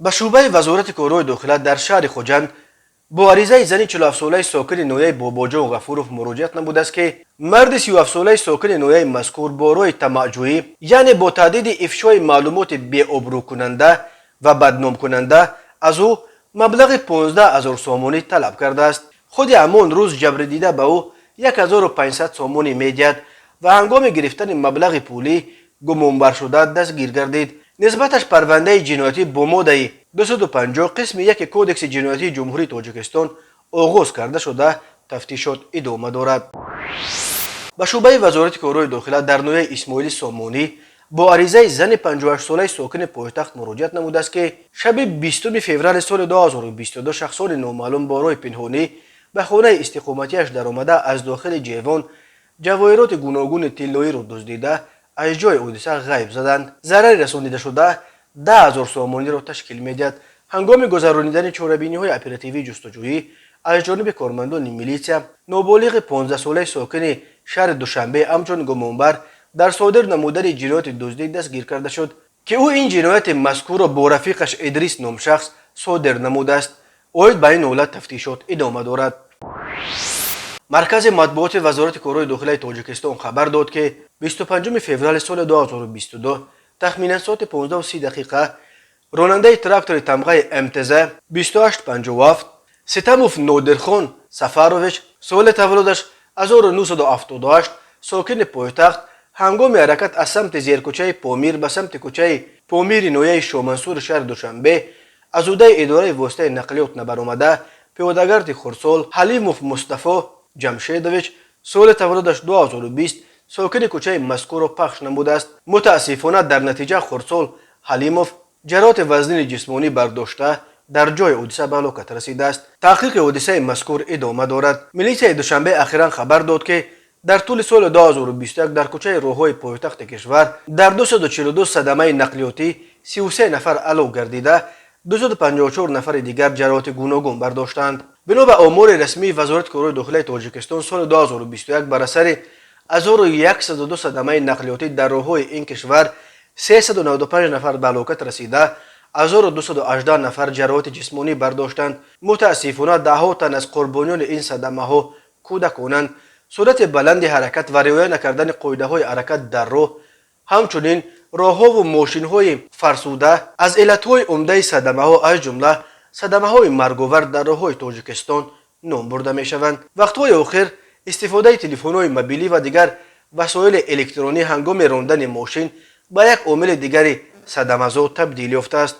به شعبه وزارت کورهای داخله در شهر خوجند با عریضه زنی 47 ساله ساکن نویه باباجان غفورов مراجعت نموده است که مرد 37 ساله ساکن نویه مذکور با روی طمع‌جویی یعنی با تهدید افشای معلومات بی‌آبرو کننده و بدنام کننده از او مبلغ 15,000 سامانی طلب کرده است. خود همان روز جبر دیده به او 1500 سامانی میدهد و هنگام گرفتن مبلغ پولی گمانبر شده دستگیر گردید. نسبتش پرونده جنایتی با ماده 250 قسم 1 کودکس جنایتی جمهوری تاجیکستان آغاز کرده شده تفتیشات ادامه دارد. به شعبه وزارت کورهای داخله در نویه اسماعیل سامانی با عریضه زن 58 ساله ساکن پایتخت مراجعت نموده است که شب 20 فوریه سال 2022 شخصان نامعلوم با راه پنهانی به خانه استقامتیش در آمده از داخل جیوان جواهرات گوناگون طلایی را دزدیده از جای حادثه غیب زدند. ضرر رسانیده شده 10,000 سامانی را تشکیل می‌دهد. هنگام گذرانیدن چاره‌بینی‌های اپراتیوی جستجویی از جانب کارمندان میلیسیا نابالغ 15 ساله ساکن شهر دوشنبه همچون گمانبر در صادر نمودن جنایت دزدی دستگیر کرده شد که او این جنایت مذکور را با رفیقش ادریس نام شخص صادر نموده است. اوید به این حالت تفتیشات ادامه دارد. مرکز مطبوعات وزارت کورهای داخله تاجیکستان خبر داد که 25 فوریه سال 2022 تخمینا ساعت 15:30 راننده تراکتور تمغه امتزه 2857 ستموف نادرخان سفرویچ سال تولدش 1978 ساکن پایتخت هنگام حرکت از سمت زیرکوچه پامیر به سمت کوچه پامیر نویه شامنصور شهر دوشنبه از عهده اداره واسطه نقلیات نبرآمده پیادهگرد خرسال حلیموف مصطفی جمشیدویچ سال تولدش 2020 ساکن کوچه مذکور را پخش نموده است. متاسفانه در نتیجه خرسال حلیموف جراحت وزنی جسمانی برداشته در جای حادثه به هلاکت رسیده است. تحقیق حادثه مذکور ادامه دارد. میلیسیا دوشنبه اخیراً خبر داد که در طول سال 2021 در کوچه راههای پایتخت کشور در 242 صدمه نقلیاتی 33 نفر هلاک گردیده 254 نفر دیگر جراحت گوناگون برداشتند. بنا به آمار رسمی وزارت کورهای داخله تاجیکستان سال 2021 بر اثر 1102 صدمه نقلیاتی در راههای این کشور 395 نفر به هلاکت رسیده 1218 نفر جراحت جسمانی برداشتند. متاسفانه دهها تن از قربانیان این صدمه ها کودکانند. سرعت بلند حرکت و رعایت نکردن قاعده های حرکت در راه همچنین راهها و ماشین های فرسوده از علت های عمده صدمه ها از جمله صدمه های مرگاور در راه های تاجیکستان نام برده می شوند. وقت های آخر استفاده تلفن های موبیلی و دیگر وسایل الکترونی هنگام راندن ماشین به یک عامل دیگری صدمه زا تبدیل یافته است.